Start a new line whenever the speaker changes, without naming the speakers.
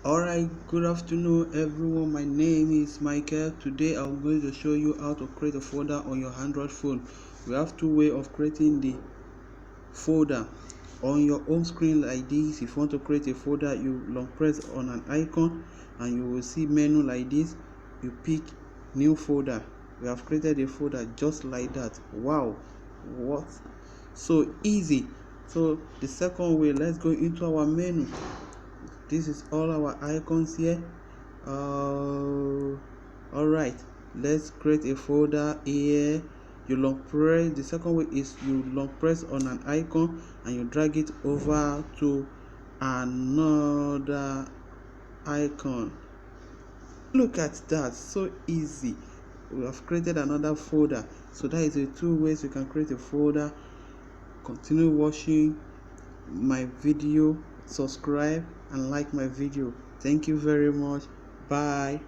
Alright, good afternoon everyone. My name is Michael. Today I'm going to show you how to create a folder on your Android phone. We have two ways of creating the folder. On your home screen like this, if you want to create a folder, you long press on an icon and you will see menu like this. You pick new folder. We have created a folder just like that. Wow, what so easy. So the second way, let's go into our menu. This is all our icons here. All right, let's create a folder here. You long press. The second way is you long press on an icon and you drag it over to another icon. Look at that, so easy. We have created another folder. So that is the two ways you can create a folder. Continue watching my video, subscribe and like my video. Thank you very much. Bye.